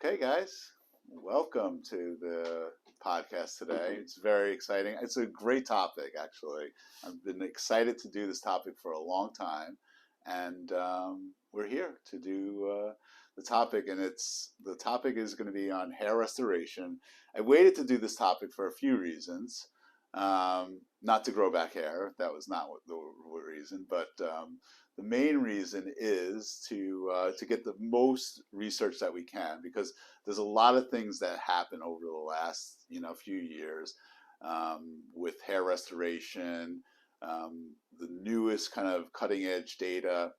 Okay, guys, welcome to the podcast today. It's very exciting. It's a great topic, actually. I've been excited to do this topic for a long time, and we're here to do the topic. And the topic is going to be on hair restoration. I waited to do this topic for a few reasons. Not to grow back hair. That was not the reason, but the main reason is to get the most research that we can, because there's a lot of things that happen over the last few years with hair restoration, the newest kind of cutting edge data,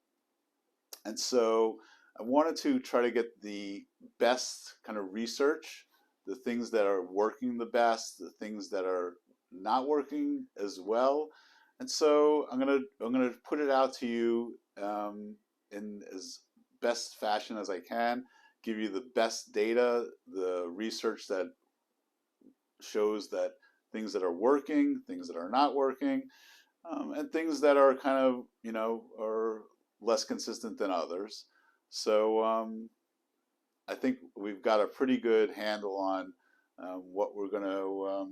and so I wanted to try to get the best kind of research, the things that are working the best, the things that are not working as well. And so I'm gonna put it out to you in as best fashion as I can, give you the best data, the research that shows that things that are working, things that are not working, and things that are kind of are less consistent than others. So I think we've got a pretty good handle on what we're going to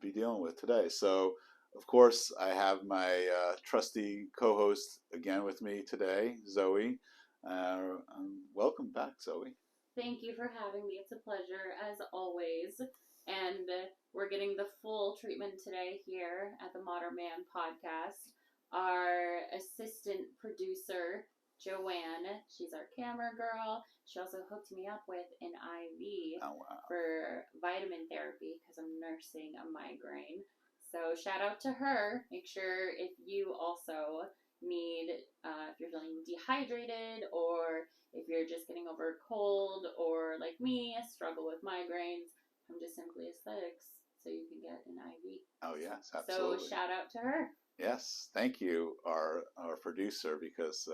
be dealing with today. So, of course, I have my trusty co-host again with me today, Zoe. Welcome back, Zoe. Thank you for having me. It's a pleasure, as always. And we're getting the full treatment today here at the Modern Man podcast. Our assistant producer, Joanne, she's our camera girl. She also hooked me up with an IV for vitamin therapy because I'm nursing a migraine. So shout out to her. Make sure if you also need, if you're feeling dehydrated, or if you're just getting over a cold, or like me, struggle with migraines, come to Simply.Aesthetics so you can get an IV. Oh yes, absolutely. So shout out to her. Yes, thank you, our producer, because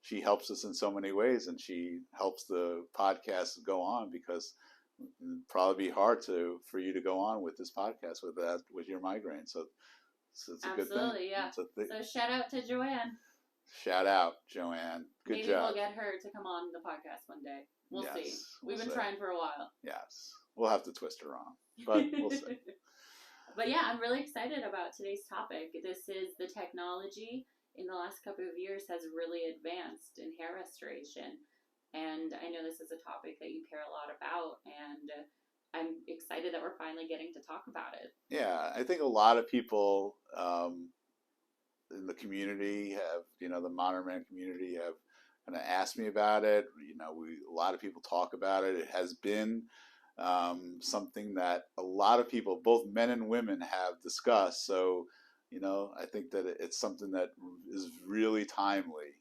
she helps us in so many ways, and she helps the podcast go on, because it'd probably be hard for you to go on with this podcast with your migraine. So it's a good thing. Absolutely, yeah. So shout out to Joanne. Shout out, Joanne. Good Maybe job. We'll get her to come on the podcast one day. We'll see. We've been trying for a while. Yes. We'll have to twist her arm, but we'll see. But yeah, I'm really excited about today's topic. This is the technology in the last couple of years has really advanced in hair restoration. And I know this is a topic that you care a lot about, and I'm excited that we're finally getting to talk about it. Yeah, I think a lot of people in the community have, the Modern Man community have kind of asked me about it. A lot of people talk about it. It has been something that a lot of people, both men and women, have discussed. So, I think that it's something that is really timely.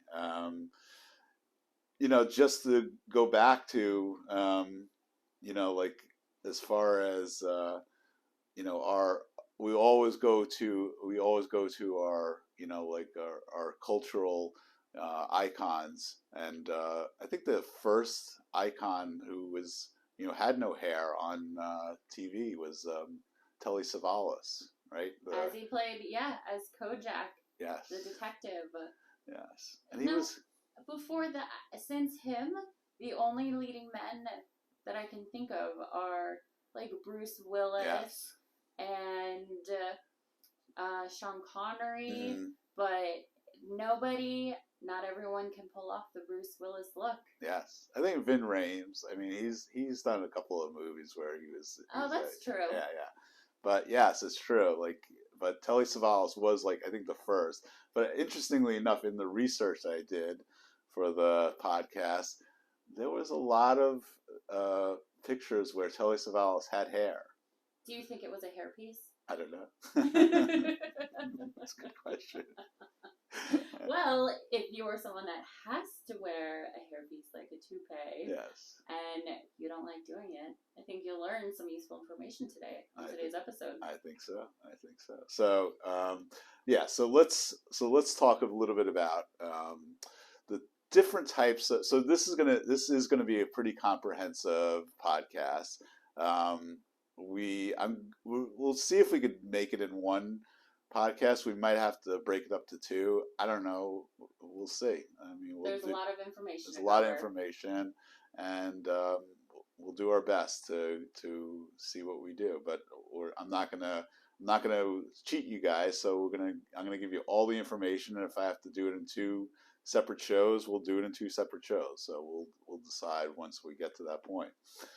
Just to go back to, like as far as, we always go to our, like our cultural icons. And I think the first icon who was, had no hair on TV was Telly Savalas, right? As he played, as Kojak. Yes. The detective. Yes. And he was... Before that, since him, the only leading men that I can think of are like Bruce Willis, yes, and Sean Connery, but not everyone can pull off the Bruce Willis look. Yes, I think Vin Rhames. I mean, he's done a couple of movies where he was. Oh, that's true. Yeah. But yes, it's true. But Telly Savalas was I think the first. But interestingly enough, in the research that I did for the podcast, there was a lot of pictures where Telly Savalas had hair. Do you think it was a hairpiece? I don't know. That's a good question. Well, if you're someone that has to wear a hairpiece like a toupee, yes, and you don't like doing it, I think you'll learn some useful information today on today's episode. I think so. So, so let's talk a little bit about the different types. So this is gonna be a pretty comprehensive podcast. We'll see if we could make it in one podcast. We might have to break it up to two. I don't know. We'll see. I mean, there's a lot of information. There's a lot of information, and we'll do our best to see what we do. But I'm not gonna cheat you guys. So I'm gonna give you all the information, and if I have to do it in two separate shows, we'll do it in two separate shows. So we'll decide once we get to that point.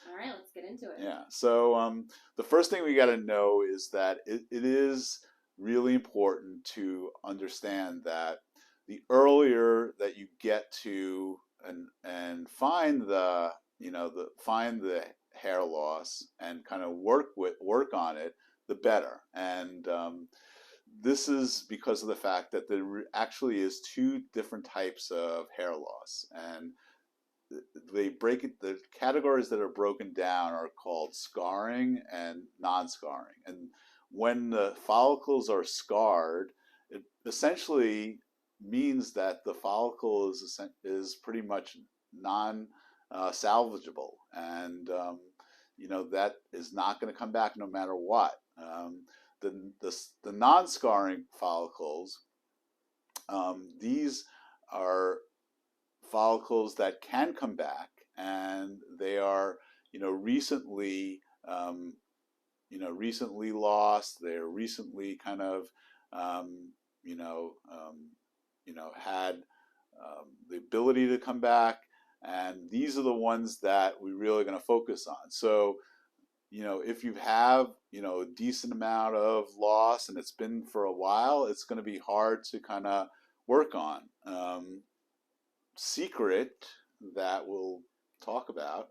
All right, let's get into it. Yeah. So the first thing we got to know is that it is really important to understand that the earlier that you get to and find the find the hair loss and kind of work on it, the better. And this is because of the fact that there actually is two different types of hair loss, and they break it. The categories that are broken down are called scarring and non-scarring. And when the follicles are scarred, it essentially means that the follicle is pretty much non-salvageable, and that is not going to come back no matter what. The non-scarring follicles, these are follicles that can come back, and they are recently lost. They're recently kind of had the ability to come back, and these are the ones that we really going to focus on. So if you have a decent amount of loss and it's been for a while, it's going to be hard to kind of work on. Secret that we'll talk about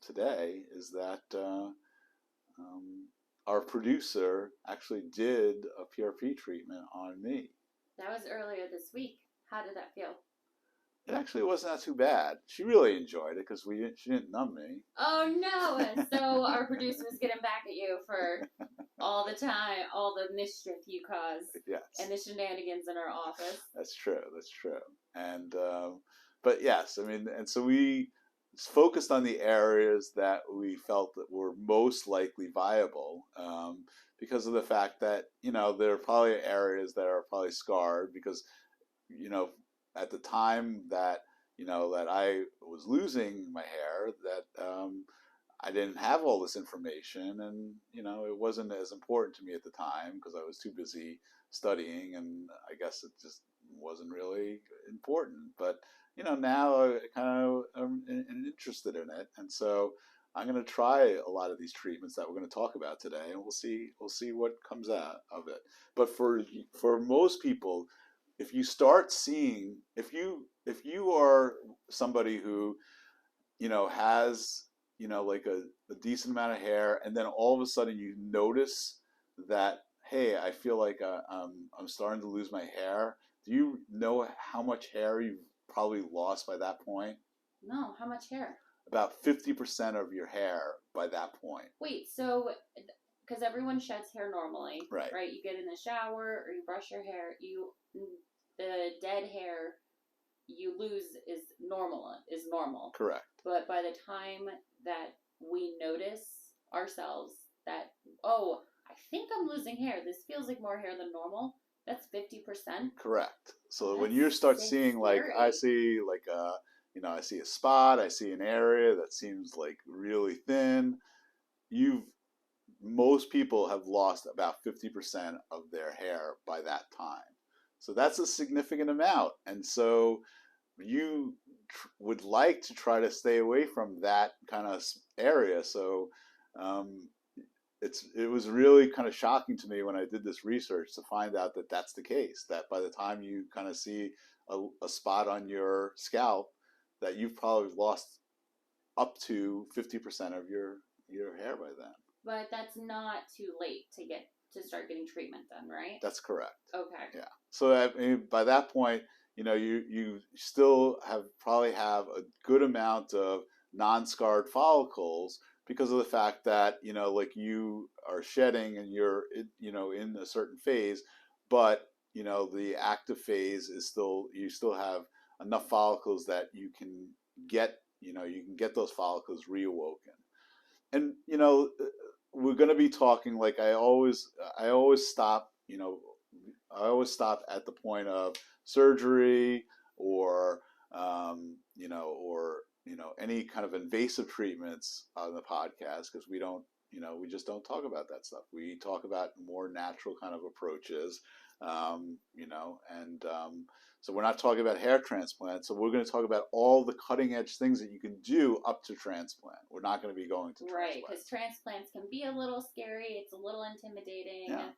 today is that our producer actually did a PRP treatment on me. That was earlier this week. How did that feel? It actually wasn't too bad. She really enjoyed it because she didn't numb me. Oh no! So our producer was getting back at you for all the time, all the mischief you caused, yes, and the shenanigans in our office. That's true. And but yes, I mean, and so we focused on the areas that we felt that were most likely viable, because of the fact that there are probably areas that are probably scarred because at the time that that I was losing my hair, that I didn't have all this information, and it wasn't as important to me at the time because I was too busy studying, and I guess it just wasn't really important. But now I kind of am interested in it, and so I'm going to try a lot of these treatments that we're going to talk about today, and we'll see what comes out of it. But for most people, if you start seeing, if you are somebody who has like a decent amount of hair, and then all of a sudden you notice that, hey, I feel like I'm starting to lose my hair. Do you know how much hair you've probably lost by that point? No, how much hair? About 50% of your hair by that point. Wait, so because everyone sheds hair normally, right? You get in the shower or you brush your hair. The dead hair you lose is normal. Correct. But by the time that we notice ourselves that, oh, I think I'm losing hair, this feels like more hair than normal, that's 50%. Correct. So when you start seeing, like, I see like I see a spot, I see an area that seems like really thin, most people have lost about 50% of their hair by that time. So that's a significant amount. And so you would like to try to stay away from that kind of area. So it was really kind of shocking to me when I did this research to find out that that's the case, that by the time you kind of see a spot on your scalp, that you've probably lost up to 50% of your hair by then. But that's not too late to start getting treatment done, right? That's correct. Okay. Yeah. So by that point, you still probably have a good amount of non-scarred follicles because of the fact that like you are shedding and you're in a certain phase, but the active phase is you still have enough follicles that you can get those follicles reawoken. And we're going to be talking, like I always stop at the point of surgery or any kind of invasive treatments on the podcast, because we don't, we just don't talk about that stuff. We talk about more natural kind of approaches, and so we're not talking about hair transplant. So we're going to talk about all the cutting edge things that you can do up to transplant. We're not going to be going to right, because transplants can be a little scary. It's a little intimidating. Yeah.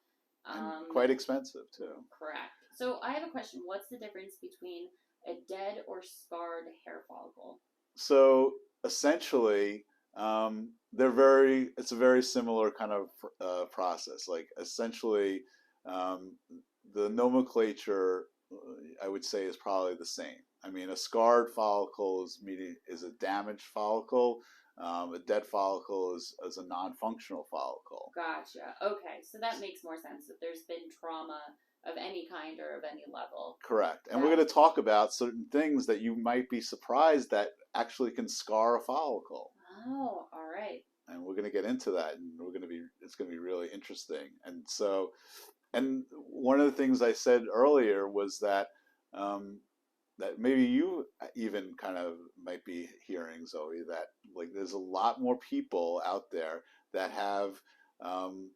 And quite expensive too. Correct. So I have a question. What's the difference between a dead or scarred hair follicle? So essentially, it's a very similar kind of process. Like essentially, the nomenclature, I would say, is probably the same. I mean, a scarred follicle is a damaged follicle. A dead follicle is a non-functional follicle. Gotcha. Okay, so that makes more sense, that there's been trauma of any kind or of any level. Correct. And we're going to talk about certain things that you might be surprised that actually can scar a follicle. Oh, all right. And we're going to get into that, and it's going to be really interesting. And so, and one of the things I said earlier was that that maybe you even kind of might be hearing, Zoe, that like there's a lot more people out there that have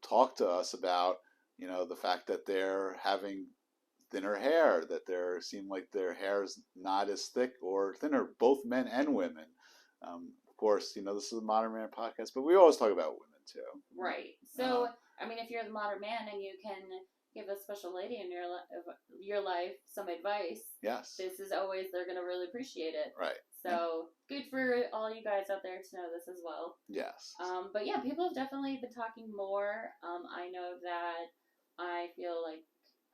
talked to us about, the fact that they're having thinner hair, that seem like their hair is not as thick or thinner, both men and women. Of course, this is a Modern Man podcast, but we always talk about women too. Right. So, I mean, if you're the Modern Man and you can give a special lady in your life some advice, yes, they're going to really appreciate it. Right. So good for all you guys out there to know this as well. Yes. But yeah, people have definitely been talking more. I know that I feel like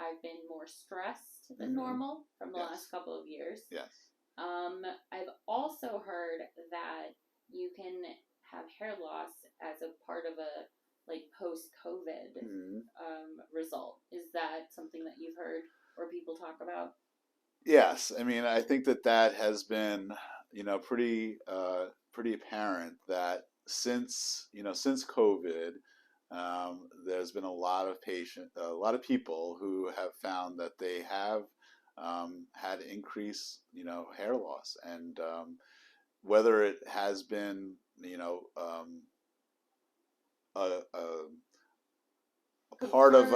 I've been more stressed than normal from the last couple of years. Yes. I've also heard that you can have hair loss as a part of a post-COVID result. Is that something that you've heard or people talk about? Yes. I mean, I think that has been, pretty apparent that since COVID, there's been a lot of people who have found that they have had increased, hair loss, and whether it has been, part of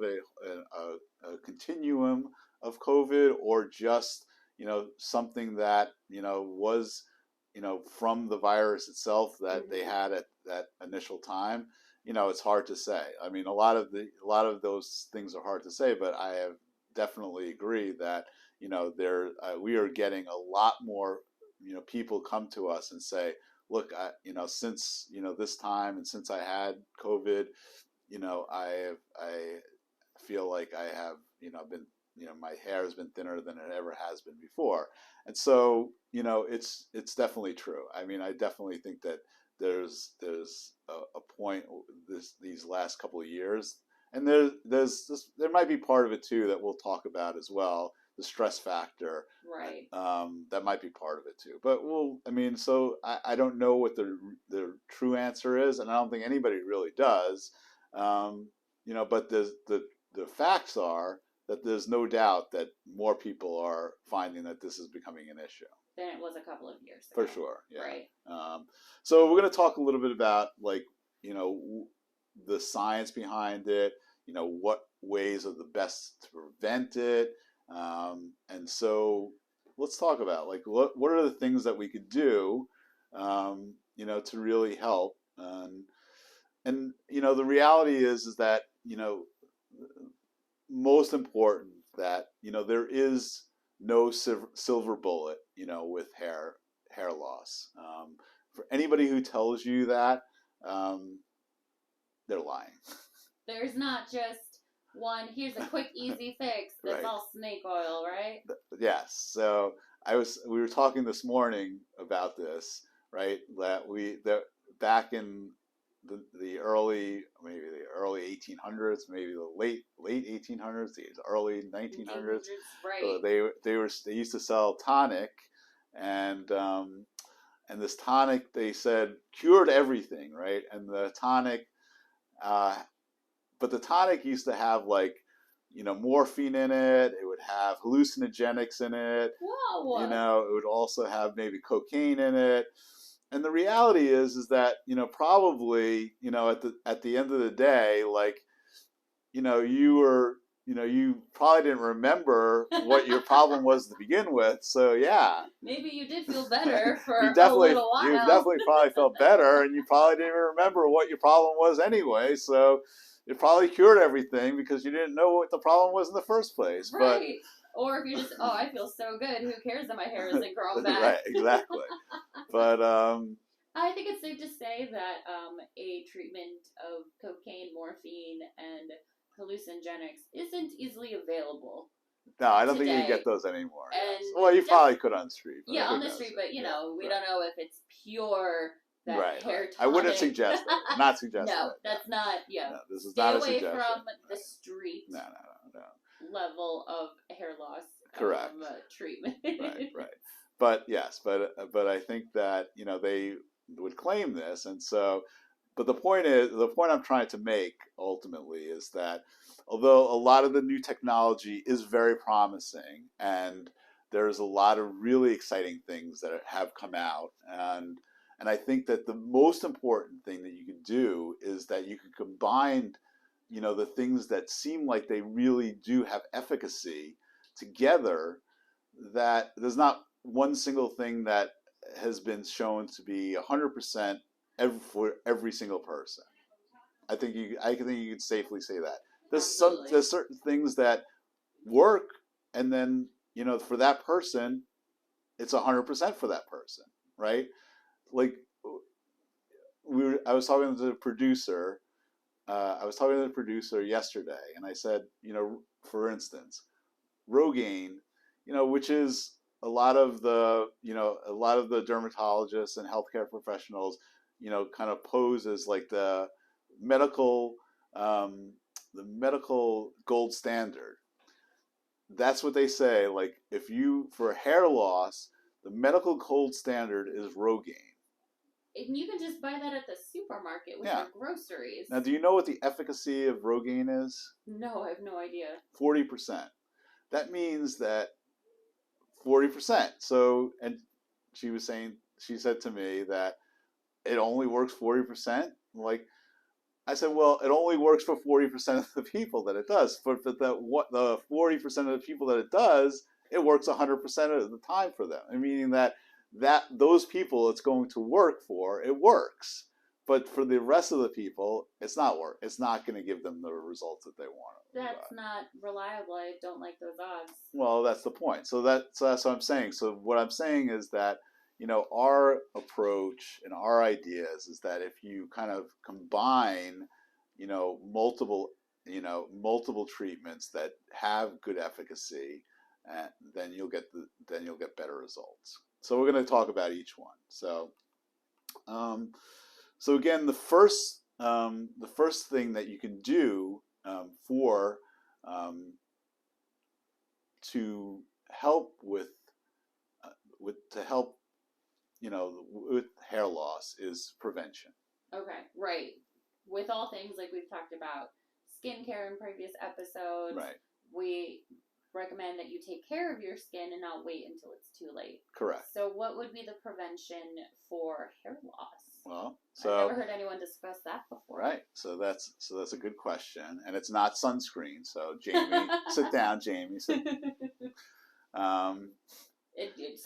a continuum of COVID, or just something that was from the virus itself that they had at that initial time. It's hard to say. I mean, a lot of those things are hard to say, but I have definitely agree that we are getting a lot more people come to us and say, look, since this time, and since I had COVID, I feel like I have been my hair has been thinner than it ever has been before. And so it's definitely true. I mean, I definitely think that there's a point these last couple of years, and there might be part of it too that we'll talk about as well, the stress factor. Right. That might be part of it too. But so I don't know what the true answer is, and I don't think anybody really does. But the facts are that there's no doubt that more people are finding that this is becoming an issue than it was a couple of years ago. For sure. Yeah. Right. So we're going to talk a little bit about the science behind it, what ways are the best to prevent it. And so let's talk about what are the things that we could do, to really help. And the reality is that, most important that, there is no silver bullet, with hair loss. For anybody who tells you that, they're lying. There's not just one, here's a quick, easy fix that's right. All snake oil, right? Yes. So we were talking this morning about this, right? That back in the early 1800s, maybe the late 1800s, the early 1900s. Right. They used to sell tonic, and this tonic, they said, cured everything, right? And the tonic, but the tonic used to have morphine in it. It would have hallucinogenics in it. Whoa. It would also have maybe cocaine in it. And the reality is that, probably, at the end of the day, like, you probably didn't remember what your problem was to begin with. So yeah, maybe you did feel better for you a little while. You definitely probably felt better, and you probably didn't even remember what your problem was anyway. So it probably cured everything because you didn't know what the problem was in the first place. Right. Or if you're just, I feel so good. Who cares that my hair isn't growing back? Right, exactly. But I think it's safe to say that a treatment of cocaine, morphine, and hallucinogenics isn't easily available. No, I don't think you can get those anymore. Yes. Well, you probably could on the street. Yeah, on the street, but we don't know if it's pure hair tonic. I wouldn't suggest that. Not suggest no, that. That's not. Yeah, no, this is stay not a away suggestion. from the street. No. Level of hair loss. Correct. Treatment. Right. But yes, but I think that they would claim this, and so. But the point I'm trying to make ultimately is that although a lot of the new technology is very promising, and there's a lot of really exciting things that have come out, and I think that the most important thing that you can do is that you can combine, the things that seem like they really do have efficacy together. That there's not one single thing that has been shown to be 100% for every single person. I think you could safely say that. There's certain things that work, and then for that person, it's 100% for that person, right? Like I was talking to the producer. Yesterday, and I said, for instance, Rogaine, which is a lot of the dermatologists and healthcare professionals, kind of pose as like the medical gold standard. That's what they say. Like for hair loss, the medical gold standard is Rogaine. And you can just buy that at the supermarket with your groceries. Now, do you know what the efficacy of Rogaine is? No, I have no idea. 40%. That means that 40%. So, and she said to me that it only works 40%. Like, I said, well, it only works for 40% of the people that it does. For the 40% of the people that it does, it works 100% of the time for them. Meaning that those people it's going to work for, it works. But for the rest of the people, it's not going to give them the results that they want. That's not reliable. I don't like those odds. Well, that's the point. So that's what I'm saying. So what I'm saying is that our approach and our ideas is that if you kind of combine multiple treatments that have good efficacy, then you'll get better results. So we're going to talk about each one. So again, the first thing that you can do to help with hair loss is prevention. Okay, right. With all things like we've talked about skincare in previous episodes, right. We recommend that you take care of your skin and not wait until it's too late. Correct. So what would be the prevention for hair loss? Well, I've never heard anyone discuss that before. Right. So that's a good question, and it's not sunscreen. So Jamie, sit down, Jamie.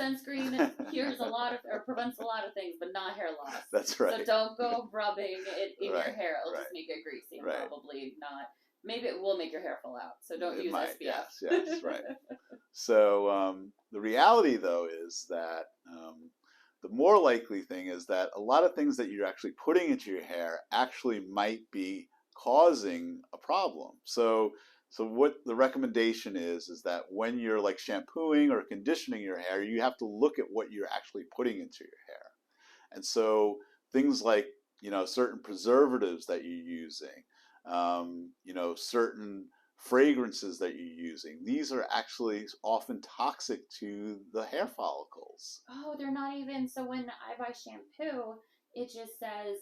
Sunscreen cures prevents a lot of things, but not hair loss. That's right. So don't go rubbing it in your hair. It'll just make it greasy. And probably not. Maybe it will make your hair fall out. So don't use SPF. Yes, right. So the reality, though, is that the more likely thing is that a lot of things that you're actually putting into your hair actually might be causing a problem. So what the recommendation is that when you're like shampooing or conditioning your hair, you have to look at what you're actually putting into your hair. And so things like, certain preservatives that you're using, certain fragrances that you're using, these are actually often toxic to the hair follicles. Oh, they're not even. So when I buy shampoo, it just says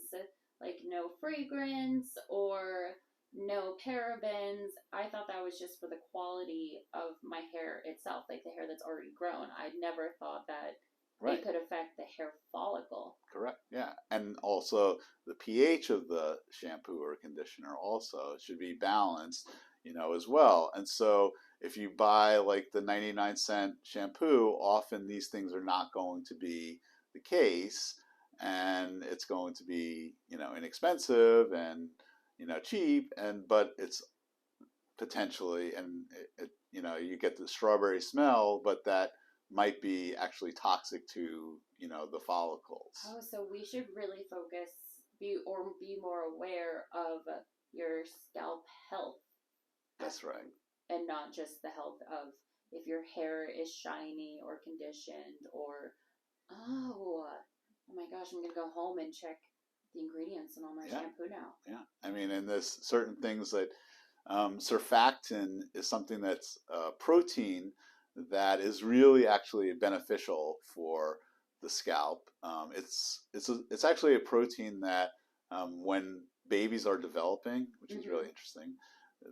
like no fragrance or no parabens. I thought that was just for the quality of my hair itself, like the hair that's already grown. I never thought that Right. it could affect the hair follicle. Correct. Yeah. And also the pH of the shampoo or conditioner also should be balanced, as well. And so if you buy like the 99-cent shampoo, often these things are not going to be the case. And it's going to be, inexpensive and, cheap. But it's potentially, and you get the strawberry smell, but that might be actually toxic to the follicles. Oh, so we should really be more aware of your scalp health. That's right. And not just the health of if your hair is shiny or conditioned or oh my gosh, I'm gonna go home and check the ingredients in all my shampoo now. Yeah, I mean, and there's certain things that surfactant is something that's protein that is really actually beneficial for the scalp. It's actually a protein that when babies are developing, which is really interesting,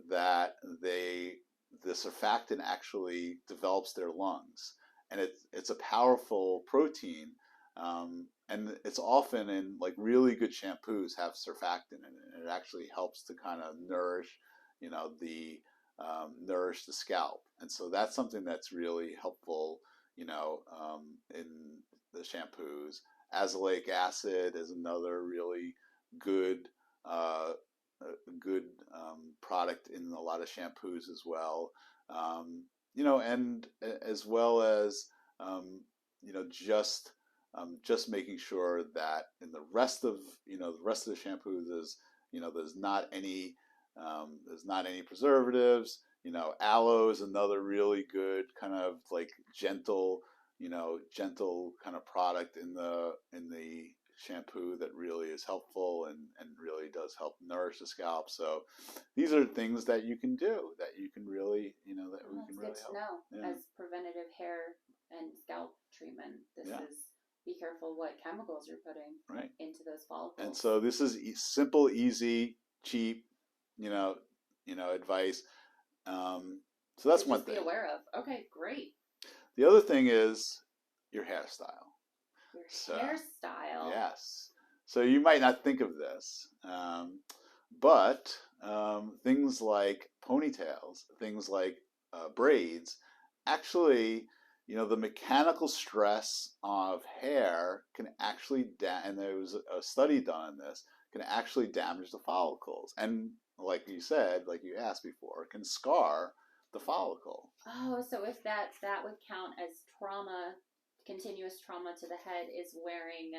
that the surfactant actually develops their lungs, and it's a powerful protein. And it's often in like really good shampoos have surfactant in it, and it actually helps to kind of nourish nourish the scalp. And so that's something that's really helpful, in the shampoos. Azelaic acid is another really good, uh, good product in a lot of shampoos as well. And as well as, just making sure that in the rest of the shampoos is there's not any preservatives. Aloe is another really good kind of like gentle kind of product in the shampoo that really is helpful and really does help nourish the scalp. So these are things that you can do that you can really that we can really help. Good to know as preventative hair and scalp treatment. This is be careful what chemicals you're putting into those follicles. And so this is simple, easy, cheap, advice. So that's one thing. Be aware of. Okay, great. The other thing is your hairstyle. Hairstyle. Yes. So you might not think of this, but things like ponytails, things like braids, actually, the mechanical stress of hair can actually, and there was a study done on this, can actually damage the follicles. And like you said, like you asked before, can scar the follicle. Oh, so if that would count as trauma, continuous trauma to the head is wearing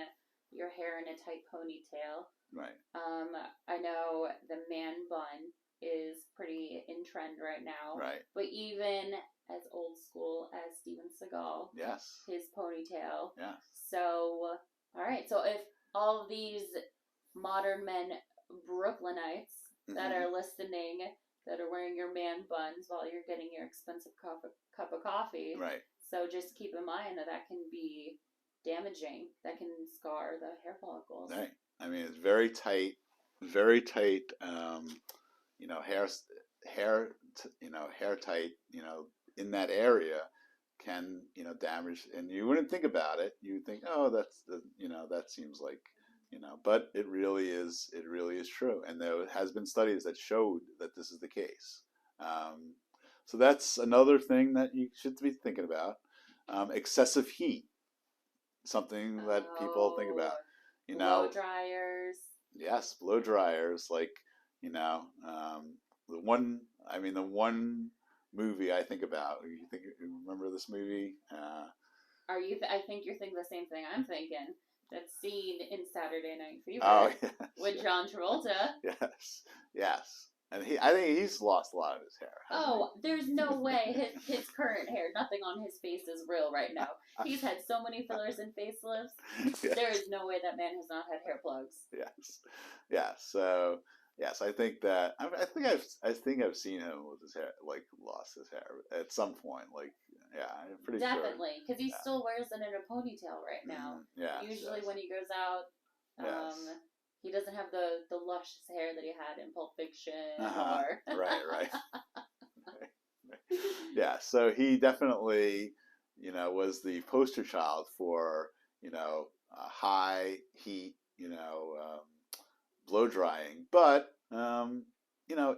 your hair in a tight ponytail. Right. I know the man bun is pretty in trend right now. Right. But even as old school as Steven Seagal. Yes. His ponytail. Yes. So, all right. So if all of these modern men, Brooklynites that are listening, that are wearing your man buns while you're getting your expensive cup of coffee. Right. So just keep in mind that can be damaging. That can scar the hair follicles. Right. I mean, it's very tight, hair tight, in that area can, damage, and you wouldn't think about it. You would think, oh, that seems like, but it really is true. And there has been studies that showed that this is the case. So that's another thing that you should be thinking about. Excessive heat, something that people think about. Blow dryers. Yes, blow dryers. Like, the one movie I think about. You remember this movie? I think you're thinking the same thing I'm thinking. That scene in Saturday Night Fever. Oh, yes, with John Travolta. Yes. And I think he's lost a lot of his hair. There's no way his current hair, nothing on his face is real right now. He's had so many fillers and facelifts. Yes. There is no way that man has not had hair plugs. Yes. Yeah. So yes, I think that I think I've seen him with his hair, like lost his hair at some point. Like, yeah, I'm pretty sure. Definitely, because he still wears it in a ponytail right now. Yeah. Usually when he goes out, he doesn't have the luscious hair that he had in Pulp Fiction or Right. Yeah, so he definitely, was the poster child for, high heat, blow drying. But,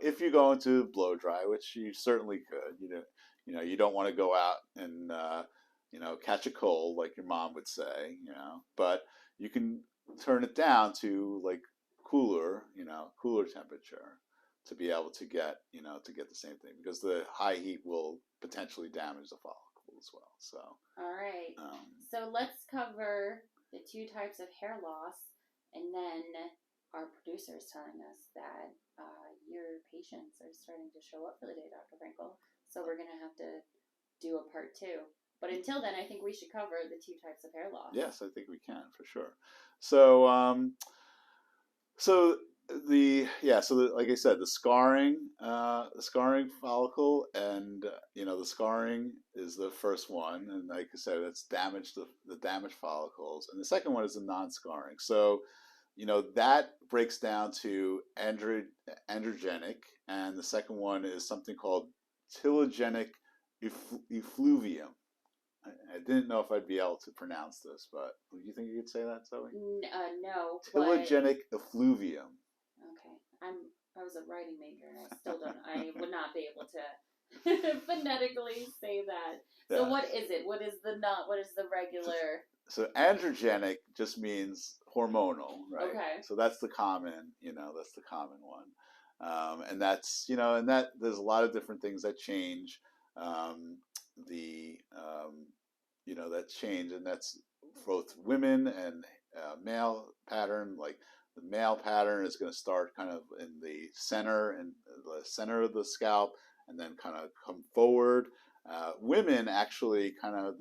if you go into blow dry, which you certainly could, you don't want to go out and, catch a cold like your mom would say, but you can turn it down to like cooler temperature to be able to get, to get the same thing because the high heat will potentially damage the follicle as well. So, all right. So let's cover the two types of hair loss, and then our producer is telling us that your patients are starting to show up for the day, Dr. Frankel. So we're gonna have to do a part 2. But until then, I think we should cover the two types of hair loss. yes, I think we can for sure. So, like I said, the scarring follicle, and the scarring is the first one, and like I said, it's the damaged follicles, and the second one is the non-scarring. So, that breaks down to androgenic, and the second one is something called telogen effluvium. I didn't know if I'd be able to pronounce this, but do you think you could say that, Zoe? No. Telogen effluvium. Okay, I was a writing major, and I still don't. I would not be able to phonetically say that. So what is it? What is the regular? So androgenic just means hormonal, right? Okay. So that's the common, one, and that's and that there's a lot of different things that change, the that change, and that's both women and male pattern. Like the male pattern is going to start kind of in the center of the scalp, and then kind of come forward. Women actually kind of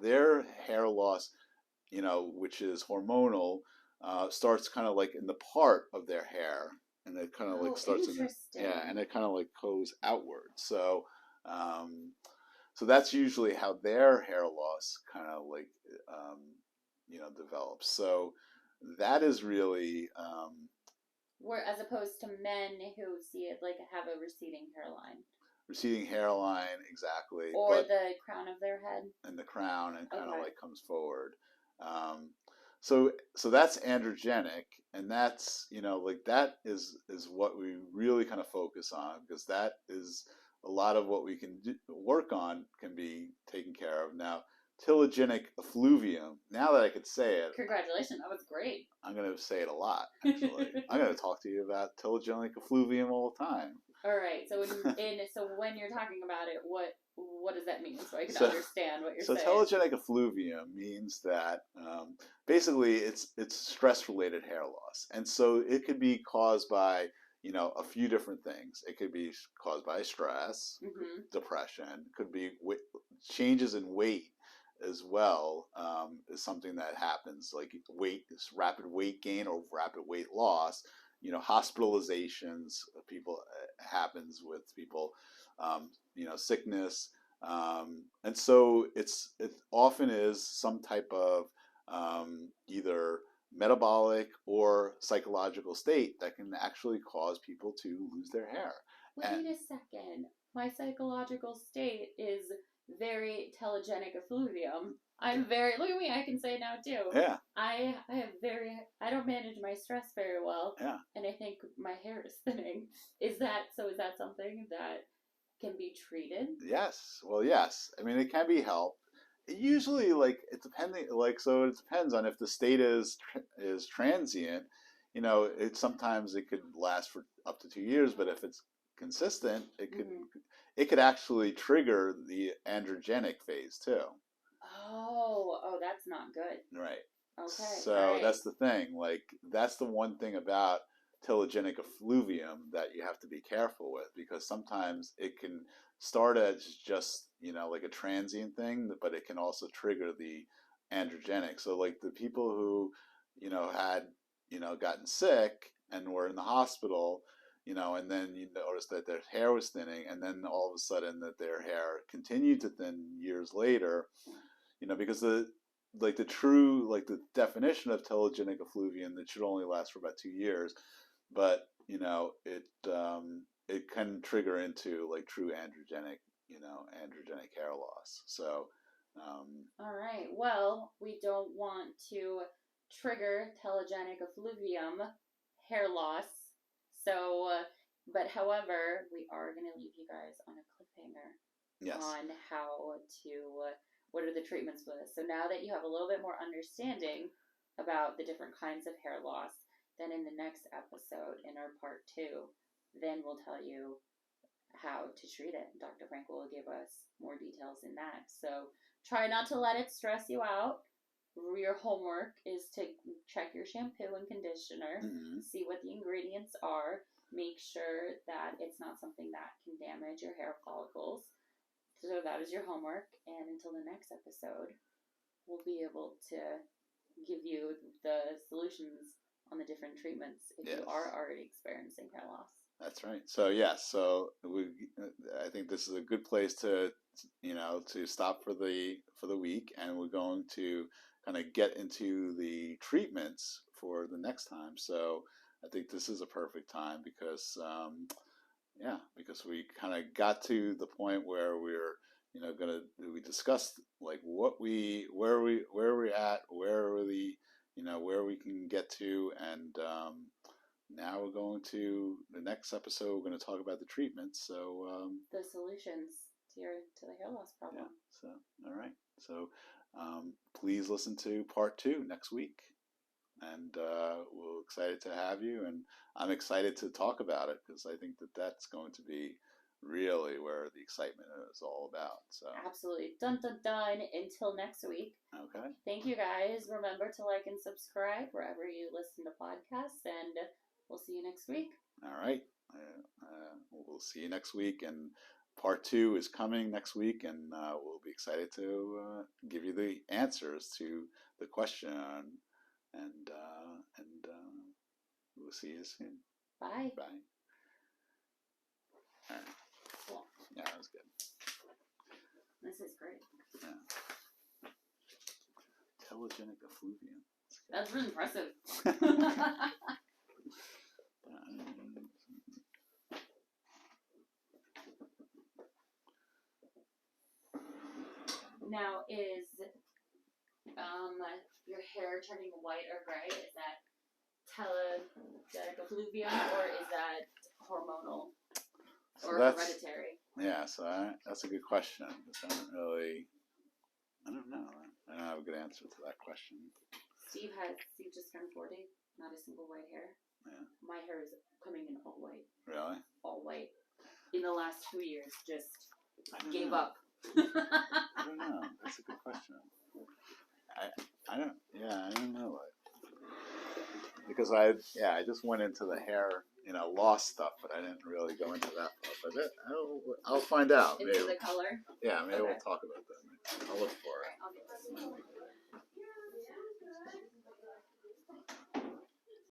their hair loss, which is hormonal, starts kind of like in the part of their hair, and it kind of like starts and it kind of like goes outward. So, so that's usually how their hair loss kind of like, develops. So that is really, where as opposed to men who see it like have a receding hairline. Receding hairline, exactly. Or the crown of their head. And the crown, and kind of like comes forward. So that's androgenic, and that's like that is what we really kind of focus on, because that is a lot of what we can work on can be taken care of. Now, telogen effluvium. Now that I could say it, congratulations, that was great. I'm going to say it a lot. Actually, I'm going to talk to you about telogen effluvium all the time. All right. So when you're talking about it, what does that mean? So I can understand what you're saying. So telogen effluvium means that basically it's stress-related hair loss, and so it could be caused by a few different things. It could be caused by stress, depression. Could be changes in weight as well, is something that happens, like rapid weight gain or rapid weight loss. Hospitalizations happens with people, sickness, and so it often is some type of either metabolic or psychological state that can actually cause people to lose their hair. Wait a second. My psychological state is very telogen effluvium. I'm very, look at me, I can say it now too. Yeah. I don't manage my stress very well. Yeah. And I think my hair is thinning. Is that something that can be treated? Yes. Well, yes. I mean, it can be helped. Usually, it depends on if the state is transient. Sometimes it could last for up to 2 years, but if it's consistent, it could actually trigger the androgenic phase too. Oh, that's not good. Right. Okay. So that's the thing. That's the one thing about telogen effluvium that you have to be careful with, because sometimes it can start as just like a transient thing, but it can also trigger the androgenic. So like the people who had gotten sick and were in the hospital, and then you notice that their hair was thinning, and then all of a sudden that their hair continued to thin years later, because like the true, like the definition of telogen effluvium, that should only last for about 2 years, but it can trigger into like true androgenic hair loss. So, All right. Well, we don't want to trigger telegenic effluvium hair loss. So, but however, we are going to leave you guys on a cliffhanger yes, on how to, what are the treatments for this. So now that you have a little bit more understanding about the different kinds of hair loss, then in the next episode, in our part 2, then we'll tell you how to treat it. Dr. Frank will give us more details in that. So try not to let it stress you out. Your homework is to check your shampoo and conditioner, see what the ingredients are, make sure that it's not something that can damage your hair follicles. So that is your homework, and until the next episode, we'll be able to give you the solutions on the different treatments if you are already experiencing hair loss. That's right. So I think this is a good place to stop for the week, and we're going to kind of get into the treatments for the next time. So I think this is a perfect time because we kind of got to the point where we're we discussed like where we're at, where we can get to, and now we're going to the next episode. We're going to talk about the treatments. So the solutions to the hair loss problem. Yeah. So all right. So please listen to part 2 next week, and we're excited to have you, and I'm excited to talk about it because I think that that's going to be really where the excitement is all about. So absolutely. Dun dun dun. Until next week. Okay. Thank you guys. Remember to like and subscribe wherever you listen to podcasts, and we'll see you next week. All right. We'll see you next week, and part 2 is coming next week, and we'll be excited to give you the answers to the question, and we'll see you soon. Bye. Bye. All right. Cool. Yeah, that was good. This is great. Yeah. Telegenic effluvium. That's really impressive. Now, is your hair turning white or gray? Is that telegenic effluvium, or is that hormonal or hereditary? Yeah, so that's a good question. I don't know. I don't have a good answer to that question. Steve just turned 40, not a single white hair. Yeah. My hair is coming in all white. Really? All white. In the last 2 years, just gave up. I don't know. That's a good question. I don't know. Because I just went into the hair, loss stuff, but I didn't really go into that part. But I'll find out. Into the color? Yeah, maybe we'll talk about that. I'll look for it.